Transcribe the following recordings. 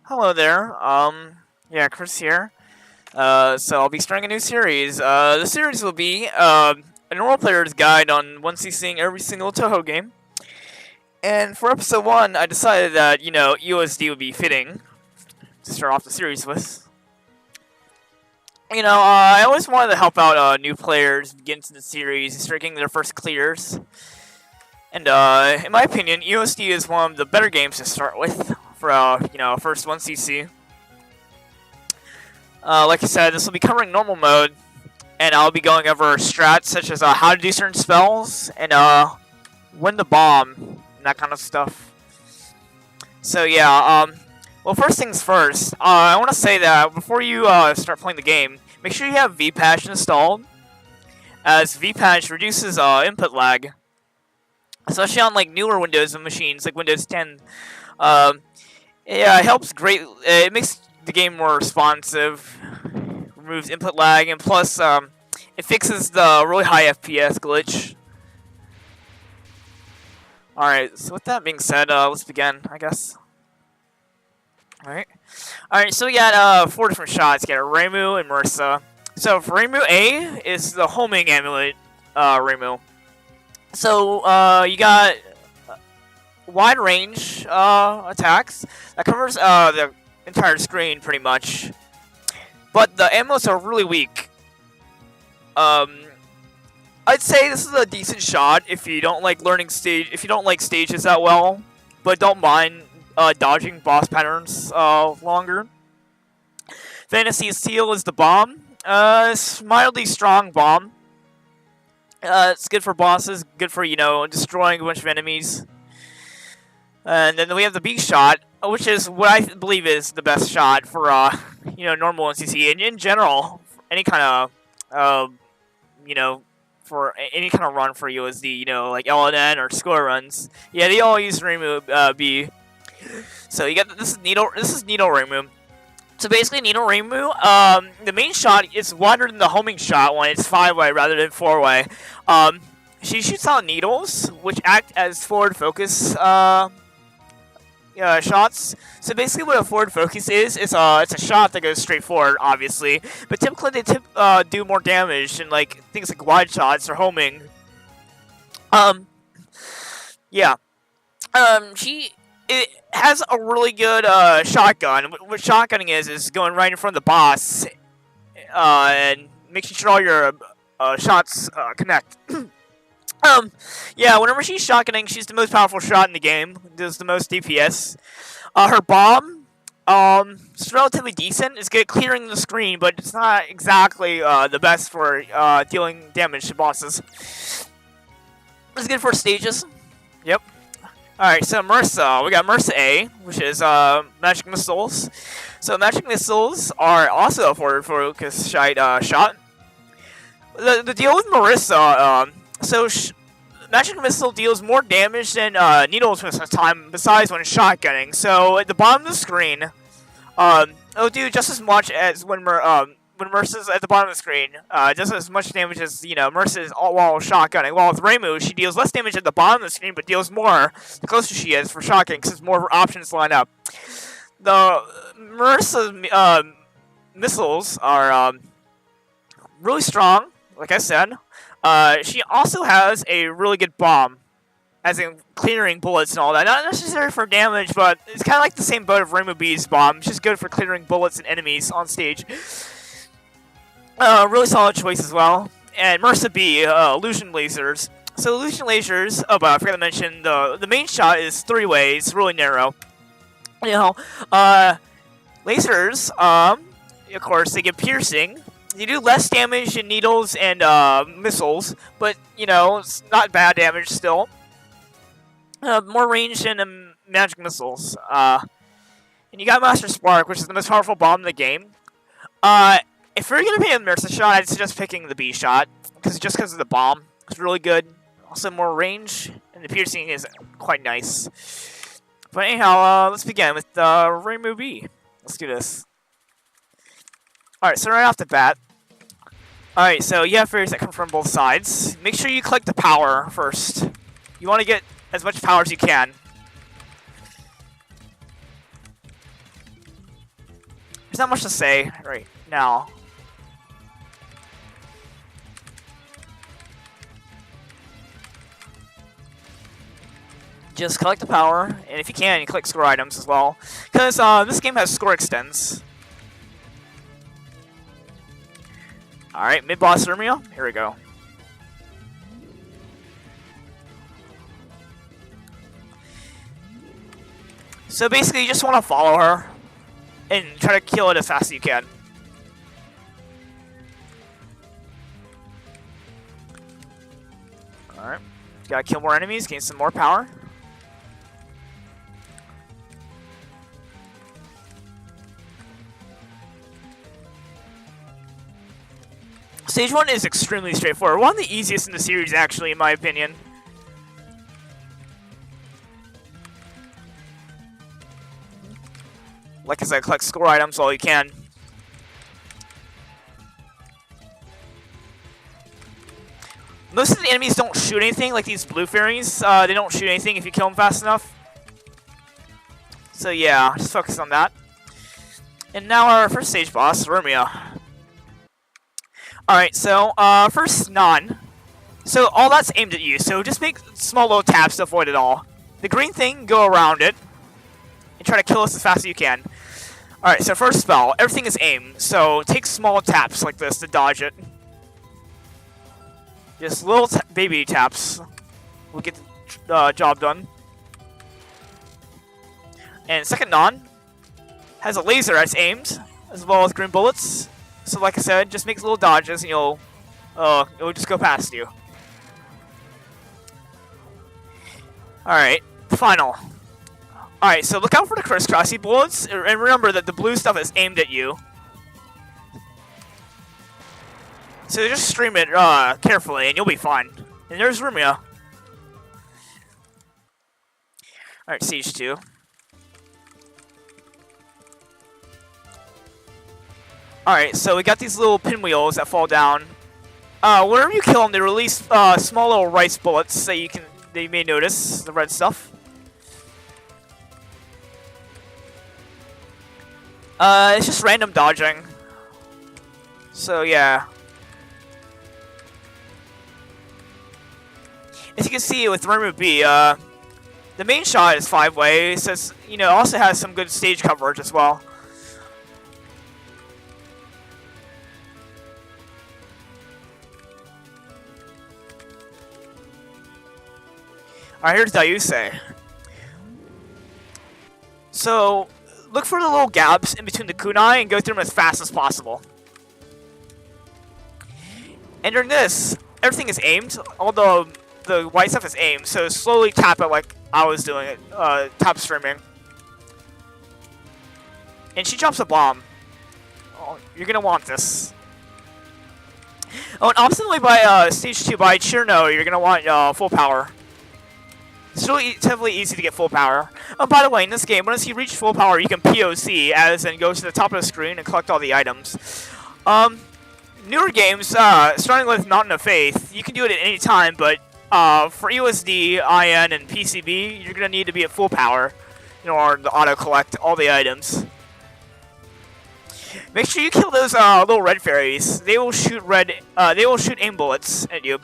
Hello there. Yeah, Chris here. So I'll be starting a new series. The series will be a normal player's guide on once seeing every single Touhou game. And for episode 1, I decided that, EoSD would be fitting to start off the series with. I always wanted to help out new players get into the series and start getting their first clears. And in my opinion, EoSD is one of the better games to start with for first 1cc. Like I said, this will be covering normal mode, and I'll be going over strats such as how to do certain spells and when to bomb and that kind of stuff. So yeah, well, first things first, I want to say that before you start playing the game, make sure you have vPatch installed, as vPatch reduces input lag, especially on like newer Windows machines like Windows 10. Yeah, it helps great. It makes the game more responsive, removes input lag, and plus, it fixes the really high FPS glitch. Alright, so with that being said, let's begin, I guess. Alright, so we got 4 different shots. You got ReimuB and MRSA. So for ReimuB A is the homing amulet ReimuB. So you got wide range attacks that covers the entire screen pretty much, but the ammos are really weak. I'd say this is a decent shot if you don't like stages that well, but don't mind dodging boss patterns longer. Fantasy Seal is the bomb. It's mildly strong bomb. It's good for bosses, good for destroying a bunch of enemies. And then we have the B shot, which is what I believe is the best shot for normal 1cc, and in general, any kind of for any kind of run for EoSD, like LNN or score runs. Yeah, they all use ReimuB B. So you got this is needle ReimuB. So basically, needle ReimuB, the main shot is wider than the homing shot when it's 5-way rather than 4-way. She shoots out needles, which act as forward focus shots. So basically what a forward focus is, it's a shot that goes straight forward, obviously. But typically they do more damage than like things like wide shots or homing. It has a really good shotgun. What shotgunning is going right in front of the boss and making sure all your shots connect. Yeah, whenever she's shotgunning, she's the most powerful shot in the game. Does the most DPS. Her bomb, it's relatively decent. It's good at clearing the screen, but it's not exactly the best for dealing damage to bosses. It's good for stages. Yep. Alright, so MRSA. We got MRSA A, which is magic missiles. So magic missiles are also a forward focus shot. The deal with MRSA, magic missile deals more damage than needles most of the time, besides when shotgunning. So at the bottom of the screen, it'll do just as much as when MRSA's at the bottom of the screen, just as much damage as MRSA is while shotgunning. While with ReimuB, she deals less damage at the bottom of the screen, but deals more the closer she is for shotgunning, because more options line up. The MRSA missiles are really strong, like I said. She also has a really good bomb, as in clearing bullets and all that. Not necessary for damage, but it's kind of like the same boat of ReimuB B's bomb. It's just good for clearing bullets and enemies on stage. Really solid choice as well. And MRSA B, illusion lasers. So illusion lasers, but I forgot to mention, the main shot is 3 ways, really narrow. Lasers, of course, they get piercing. You do less damage in needles and missiles, but it's not bad damage still. More range than magic missiles. And you got Master Spark, which is the most powerful bomb in the game. If you're gonna pick a MRSA shot, I'd suggest picking the B shot, because of the bomb. It's really good. Also more range, and the piercing is quite nice. But anyhow, let's begin with ReimuB B. Let's do this. Alright, so right off the bat. Alright, so you have fairies that come from both sides. Make sure you collect the power first. You want to get as much power as you can. There's not much to say right now. Just collect the power, and if you can, you collect score items as well. Because this game has score extends. Alright, mid-boss ReimuB. Here we go. So basically, you just want to follow her and try to kill it as fast as you can. Alright. Gotta kill more enemies, gain some more power. Stage 1 is extremely straightforward. One of the easiest in the series, actually, in my opinion. Like I said, collect score items while you can. Most of the enemies don't shoot anything, like these blue fairies. They don't shoot anything if you kill them fast enough. So yeah, just focus on that. And now our first stage boss, ReimuB. Alright, so first none. So all that's aimed at you, so just make small little taps to avoid it all. The green thing, go around it. And try to kill us as fast as you can. Alright, so first spell, everything is aimed. So take small taps like this to dodge it. Just little baby taps will get the job done. And second non has a laser that's aimed, as well as green bullets. So like I said, just make little dodges and it'll just go past you. Alright, final. Alright, so look out for the crisscrossy bullets, and remember that the blue stuff is aimed at you. So just stream it carefully, and you'll be fine. And there's ReimuB. Alright, Siege 2. Alright, so we got these little pinwheels that fall down. Whenever you kill them, they release small little rice bullets that you may notice, the red stuff. It's just random dodging. So yeah. As you can see with ReimuB, the main shot is 5-way, so it's, also has some good stage coverage as well. Alright, here's yeashie. So, look for the little gaps in between the kunai and go through them as fast as possible. And during this, everything is aimed, although the white stuff is aimed, so slowly tap it like I was doing it, tap streaming. And she drops a bomb. Oh, you're gonna want this. Oh, and optionally by stage 2, by Cherno, you're gonna want full power. It's relatively easy to get full power. Oh, by the way, in this game, once you reach full power, you can POC, as in go to the top of the screen and collect all the items. Newer games, starting with Mountain of Faith, you can do it at any time, but for EoSD, IN, and PCB, you're gonna need to be at full power in order to auto-collect all the items. Make sure you kill those little red fairies. They will shoot aim bullets at you.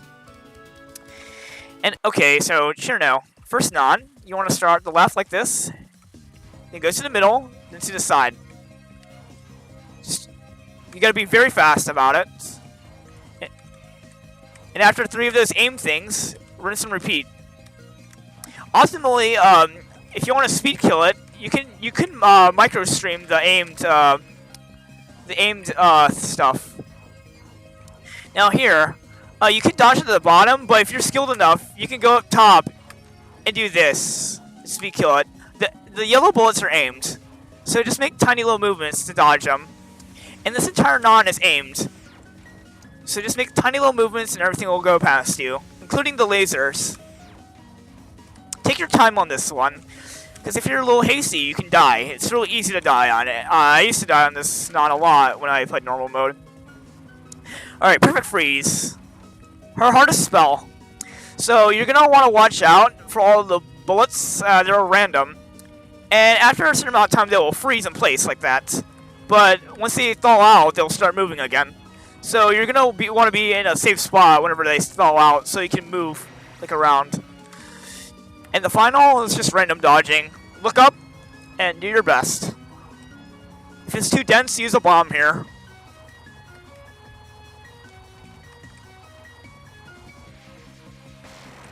And okay, so Cherno. First non, you want to start at the left like this, then go to the middle, then to the side. You gotta be very fast about it. And after 3 of those aim things, rinse and repeat. Ultimately, if you want to speed kill it, you can micro stream the aimed stuff. Now here, you can dodge to the bottom, but if you're skilled enough, you can go up top and do this. Speed kill it. The yellow bullets are aimed, so just make tiny little movements to dodge them. And this entire non is aimed, so just make tiny little movements and everything will go past you, including the lasers. Take your time on this one, because if you're a little hasty, you can die. It's really easy to die on it. I used to die on this non a lot when I played normal mode. Alright, Perfect Freeze. Her hardest spell. So you're going to want to watch out for all the bullets. They're random. And after a certain amount of time, they will freeze in place like that. but once they thaw out, they'll start moving again. So you're gonna want to be in a safe spot whenever they thaw out, so you can move like around. And the final is just random dodging. Look up and do your best. If it's too dense, use a bomb here.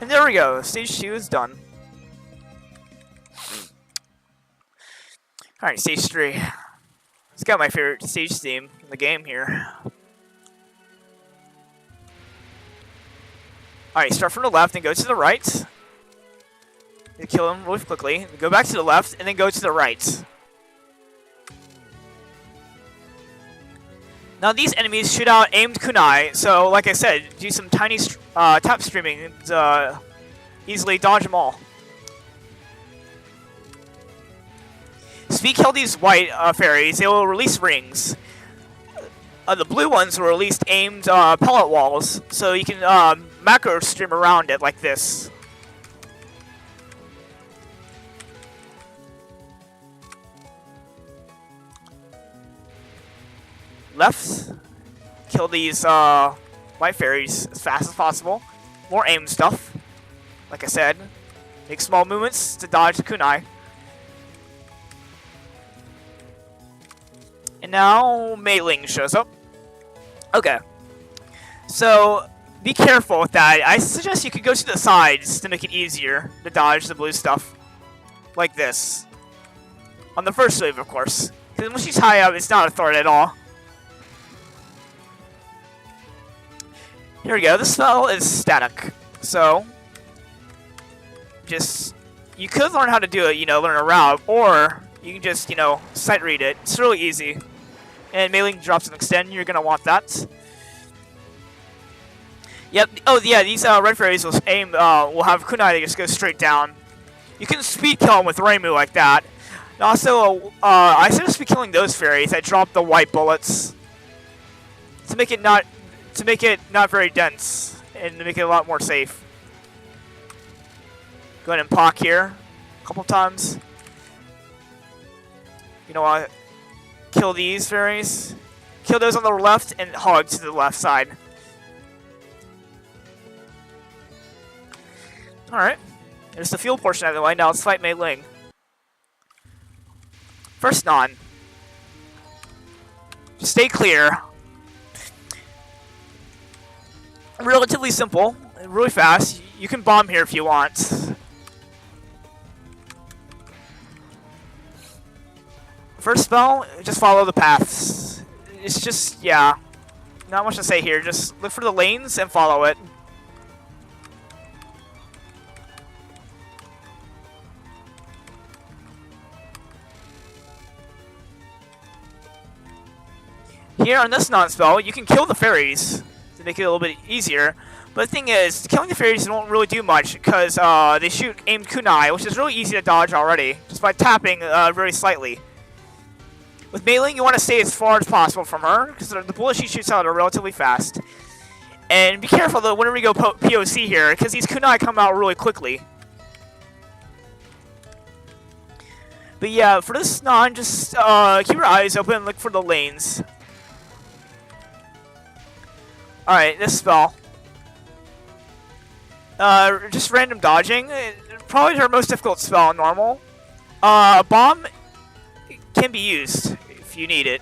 And there we go. Stage 2 is done. Alright, stage 3. It's got my favorite stage theme in the game here. Alright, start from the left and go to the right. You kill him really quickly. Go back to the left and then go to the right. Now these enemies shoot out aimed kunai, so like I said, do some tiny tap streaming and easily dodge them all. Speed kill these white fairies, they will release rings. The blue ones will release aimed pellet walls, so you can macro stream around it like this. Left, kill these white fairies as fast as possible. More aim stuff. Like I said, make small movements to dodge the kunai. And now Mei-Ling shows up. Okay, so be careful with that. I suggest you could go to the sides to make it easier to dodge the blue stuff. Like this. On the first wave, of course. Because when she's high up, it's not a threat at all. Here we go, this spell is static, so just, you could learn how to do it, you know, learn a route, or you can just, you know, sight read it. It's really easy. And Mei-Ling drops an extend, you're gonna want that. Yep, oh yeah, these red fairies will aim, will have kunai that just go straight down. You can speed kill them with ReimuB like that. And also, I suggest be killing those fairies that drop the white bullets to make it not very dense and to make it a lot more safe. Go ahead and pock here a couple times. You know what? Kill these fairies. Kill those on the left and hog to the left side. Alright. There's the fuel portion out of the way. Now let's fight Mei-Ling. First non. Just stay clear. Relatively simple, really fast. You can bomb here if you want. First spell, just follow the paths. It's just, yeah, not much to say here. Just look for the lanes and follow it. Here on this non-spell, you can kill the fairies to make it a little bit easier. But the thing is, killing the fairies won't really do much because they shoot aimed kunai, which is really easy to dodge already, just by tapping very slightly. With Mei-Ling, you want to stay as far as possible from her, because the bullets she shoots out are relatively fast. And be careful though whenever you go POC here, because these kunai come out really quickly. But yeah, for this non, just keep your eyes open and look for the lanes. Alright, this spell. Just random dodging. Probably our most difficult spell in normal. A bomb can be used if you need it.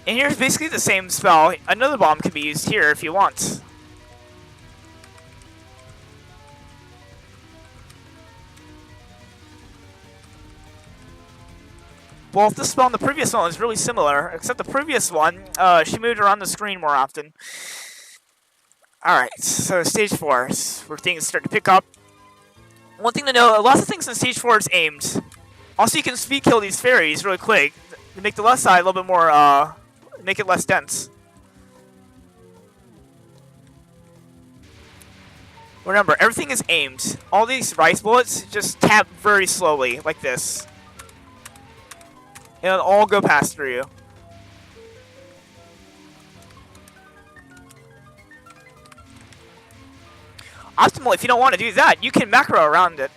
And here's basically the same spell. Another bomb can be used here if you want. Well, this spell and the previous one is really similar, except the previous one, she moved around the screen more often. Alright, so stage 4 is where things start to pick up. One thing to know, lots of things in stage 4 is aimed. Also, you can speed kill these fairies really quick to make the left side a little bit more, make it less dense. Remember, everything is aimed. All these rice bullets just tap very slowly, like this. And it'll all go past through you. Optimally, if you don't want to do that, you can macro around it.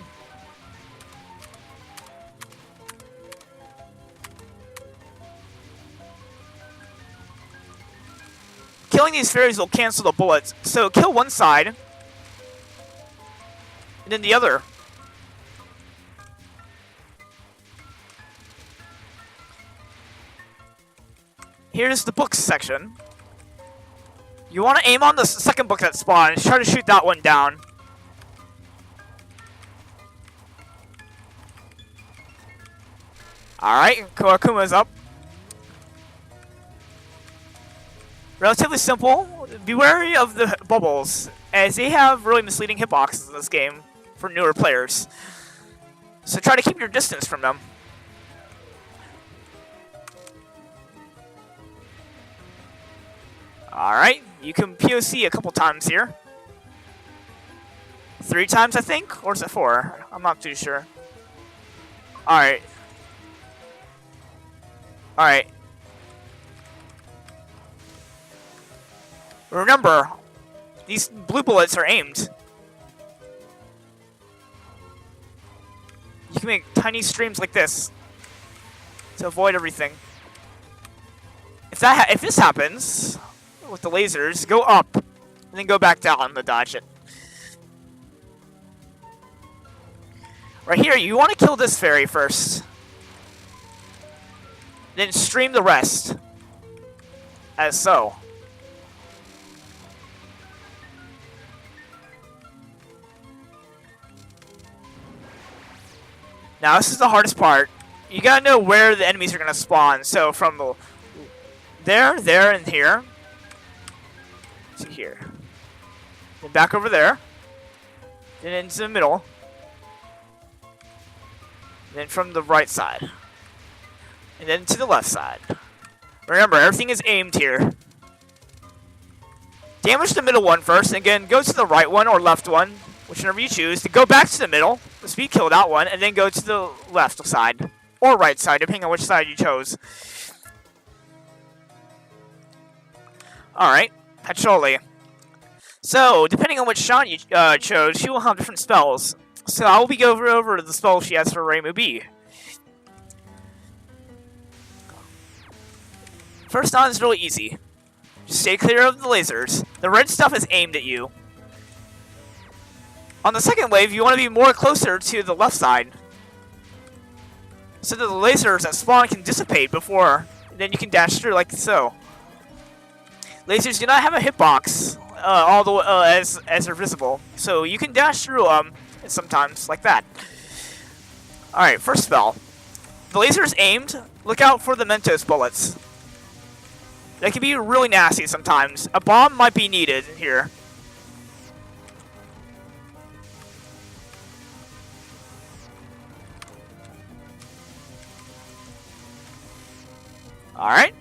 killing these fairies will cancel the bullets. So kill one side, and then the other. Here's the books section. You want to aim on the second book that spawned and try to shoot that one down. Alright, Koakuma's up. Relatively simple. Be wary of the bubbles, as they have really misleading hitboxes in this game for newer players. So try to keep your distance from them. Alright, you can POC a couple times here. 3 times, I think? Or is it 4? I'm not too sure. Alright. Alright. Remember, these blue bullets are aimed. You can make tiny streams like this to avoid everything. If this happens with the lasers, go up and then go back down to dodge it. Right here, you want to kill this fairy first. Then stream the rest. As so. Now this is the hardest part. You gotta know where the enemies are gonna spawn. So from there, and here. To here. Then back over there. Then into the middle. Then from the right side. And then to the left side. Remember, everything is aimed here. Damage the middle one first, and again, go to the right one or left one, whichever you choose, to go back to the middle, speed kill that one, and then go to the left side, or right side, depending on which side you chose. Alright, Patchouli. So, depending on which shot you chose, she will have different spells. So I will be going over the spell she has for ReimuB. First on is really easy. Just stay clear of the lasers. The red stuff is aimed at you. On the second wave, you want to be more closer to the left side, so that the lasers that spawn can dissipate before, then you can dash through like so. Lasers do not have a hitbox as they're visible, so you can dash through them sometimes like that. Alright, first spell. The laser is aimed. Look out for the Mentos bullets. They can be really nasty sometimes. A bomb might be needed here. Alright.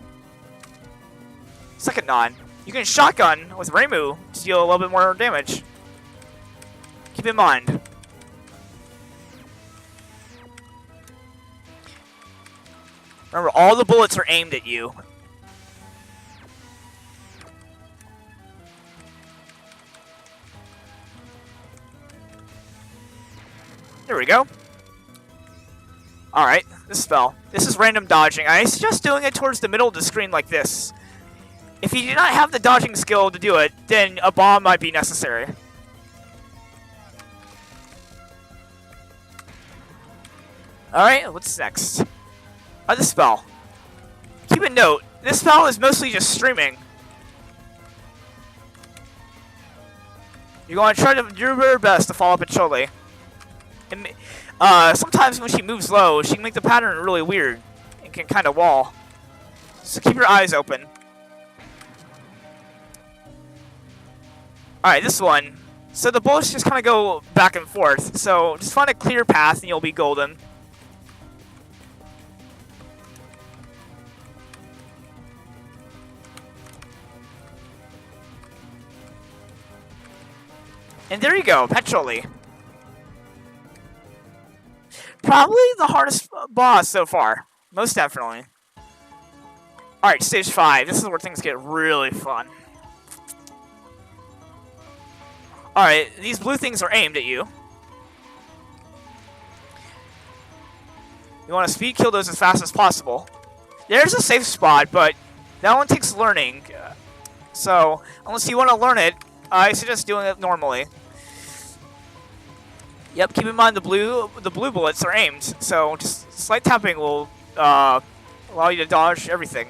Second non. You can shotgun with Reimu to deal a little bit more damage. Keep in mind. Remember, all the bullets are aimed at you. There we go. Alright, this spell. This is random dodging. I suggest doing it towards the middle of the screen like this. If you do not have the dodging skill to do it, then a bomb might be necessary. Alright, what's next? This spell. Keep a note, this spell is mostly just streaming. You're going to try to do your best to follow up Patchouli. Sometimes when she moves low, she can make the pattern really weird and can kind of wall. So keep your eyes open. Alright, this one. So the bullets just kind of go back and forth. So just find a clear path and you'll be golden. And there you go, Patchouli. Probably the hardest boss so far. Most definitely. Alright, stage 5. This is where things get really fun. Alright, these blue things are aimed at you. You want to speed kill those as fast as possible. There's a safe spot, but that one takes learning. So, unless you want to learn it, I suggest doing it normally. Yep, keep in mind the blue bullets are aimed, so just slight tapping will allow you to dodge everything.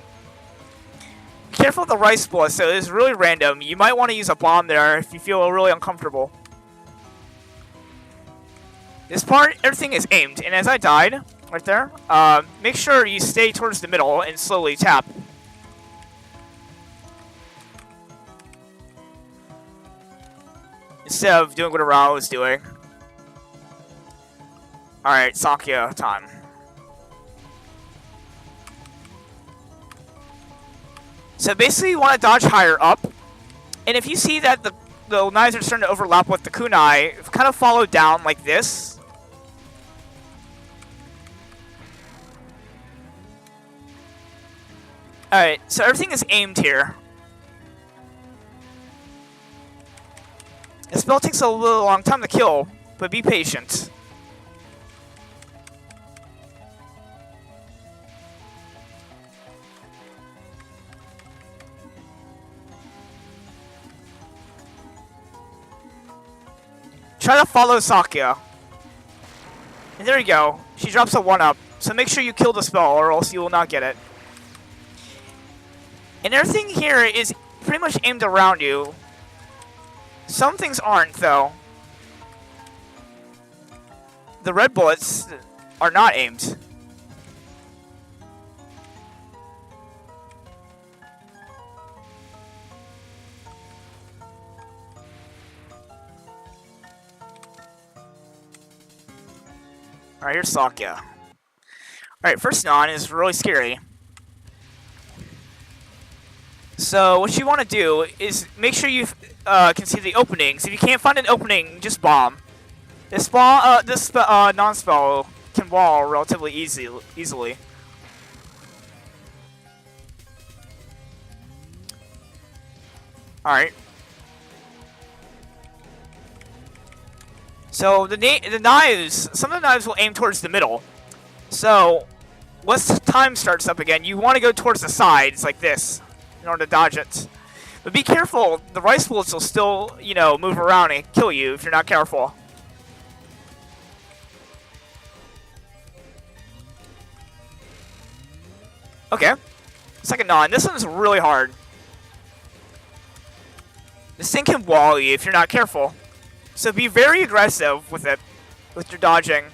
Be careful of the rice bullets, so it's really random. You might want to use a bomb there if you feel really uncomfortable. This part, everything is aimed, and as I died, right there, make sure you stay towards the middle and slowly tap. Instead of doing whatever I was doing. Alright, Sakya time. So basically you want to dodge higher up, and if you see that the knives are starting to overlap with the kunai, kind of follow down like this. Alright, so everything is aimed here. The spell takes a little long time to kill, but be patient. Try to follow Sakya. And there you go. She drops a 1-up. So make sure you kill the spell or else you will not get it. And everything here is pretty much aimed around you. Some things aren't, though. The red bullets are not aimed. Alright, here's Sakya. Alright, first non is really scary. So, what you want to do is make sure you can see the openings. If you can't find an opening, just bomb. This non-spell can wall relatively easily. Alright. So the knives, some of the knives will aim towards the middle. So once the time starts up again, you want to go towards the sides like this in order to dodge it. But be careful, the rice bullets will still, you know, move around and kill you if you're not careful. Okay, second non. This one's really hard. This thing can wall you if you're not careful. So be very aggressive with it, with your dodging.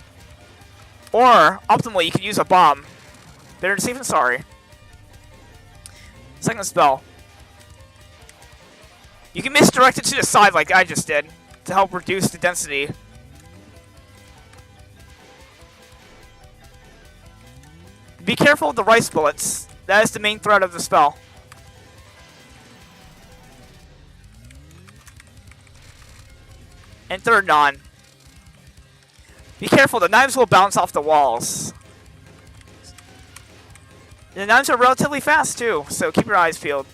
Or, optimally, you could use a bomb. Better safe than sorry. Second spell. You can misdirect it to the side like I just did, to help reduce the density. Be careful of the rice bullets. That is the main threat of the spell. And third non. Be careful, the knives will bounce off the walls. The knives are relatively fast too, so keep your eyes peeled.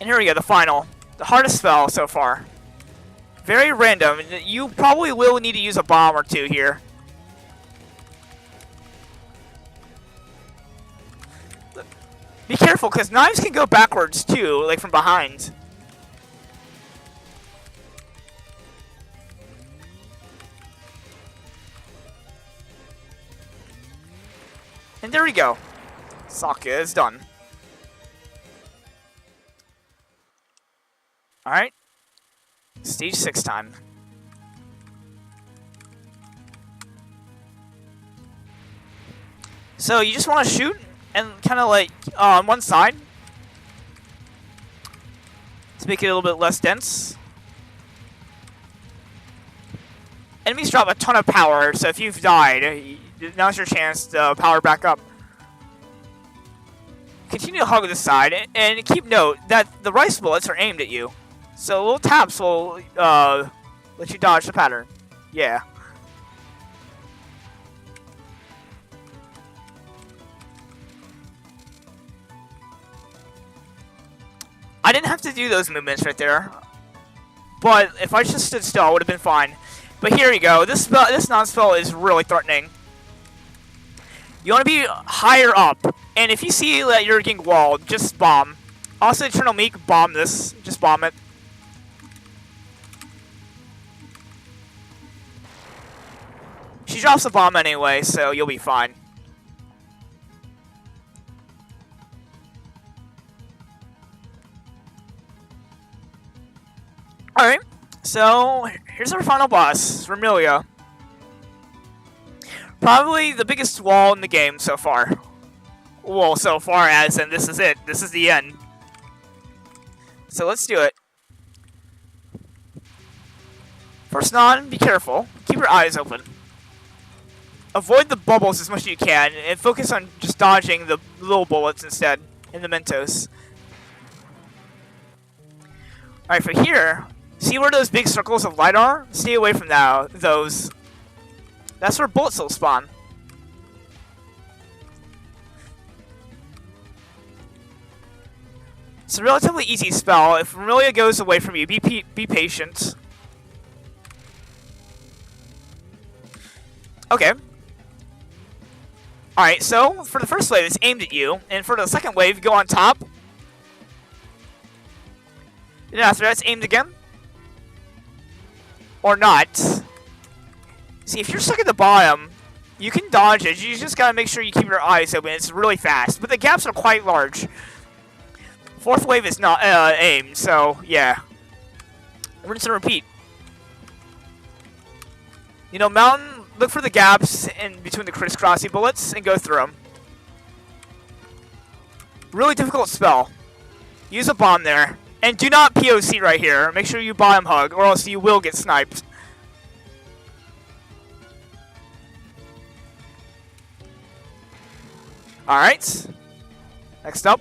And here we go, the final. The hardest spell so far. Very random. You probably will need to use a bomb or two here. Be careful, because knives can go backwards too, like from behind. And there we go. Sakya is done. Alright. Stage 6 time. So you just want to shoot and kind of like on one side to make it a little bit less dense. Enemies drop a ton of power, so if you've died, now's your chance to power back up. Continue to hug this side, and keep note that the rice bullets are aimed at you. So little taps will let you dodge the pattern. Yeah. I didn't have to do those movements right there. But if I just stood still, I would have been fine. But here you go. This non-spell is really threatening. You want to be higher up, and if you see that you're getting walled, just bomb. Also, Eternal Meek, bomb this. Just bomb it. She drops a bomb anyway, so you'll be fine. Alright, so here's our final boss, Reimu. Probably the biggest wall in the game so far. Well, so far as, and this is it. This is the end. So let's do it. First non, be careful. Keep your eyes open. Avoid the bubbles as much as you can, and focus on just dodging the little bullets instead, and the Mentos. Alright, for here, see where those big circles of light are? Stay away from those. That's where bullets will spawn. It's a relatively easy spell. If Reimu goes away from you, be patient. Okay. Alright, so for the first wave, it's aimed at you. And for the second wave, go on top. And after that, it's aimed again. Or not. See, if you're stuck at the bottom, you can dodge it. You just gotta make sure you keep your eyes open. It's really fast. But the gaps are quite large. Fourth wave is not aimed, so yeah. Rinse and repeat. You know, mountain, look for the gaps in between the crisscrossy bullets and go through them. Really difficult spell. Use a bomb there. And do not POC right here. Make sure you bottom hug, or else you will get sniped. Alright. Next up.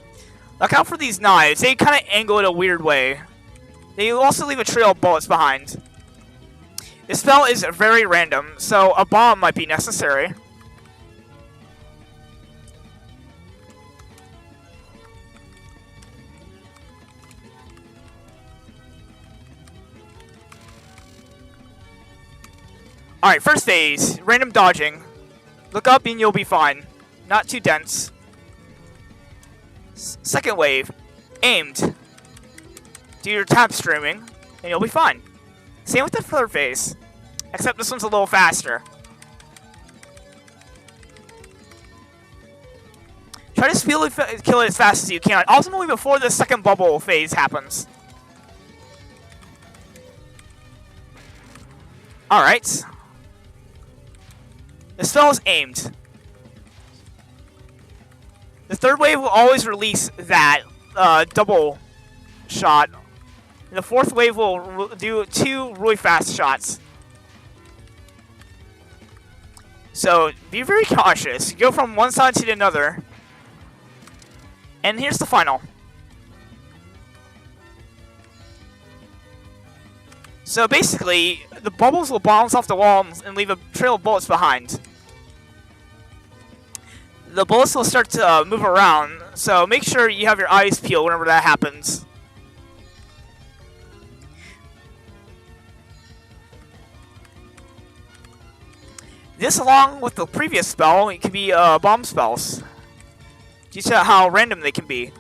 Look out for these knives. They kind of angle it a weird way. They also leave a trail of bullets behind. This spell is very random, so a bomb might be necessary. Alright, first phase. Random dodging. Look up and you'll be fine. Not too dense. Second wave, aimed. Do your tap streaming, and you'll be fine. Same with the third phase, except this one's a little faster. Try to kill it as fast as you can, ultimately before the second bubble phase happens. Alright. The spell is aimed. The third wave will always release that double shot. And the fourth wave will do 2 really fast shots. So be very cautious. Go from one side to another. And here's the final. So basically, the bubbles will bounce off the wall and leave a trail of bullets behind. The bullets will start to move around, so make sure you have your eyes peeled whenever that happens. This, along with the previous spell, it can be bomb spells, due to how random they can be.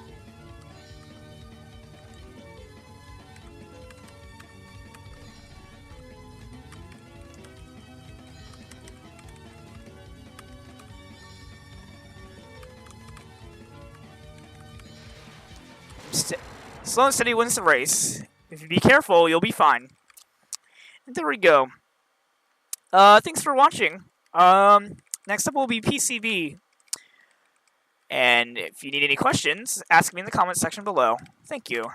Slow and steady wins the race. If you be careful, you'll be fine. And there we go. Thanks for watching. Next up will be PCB. And if you need any questions, ask me in the comment section below. Thank you.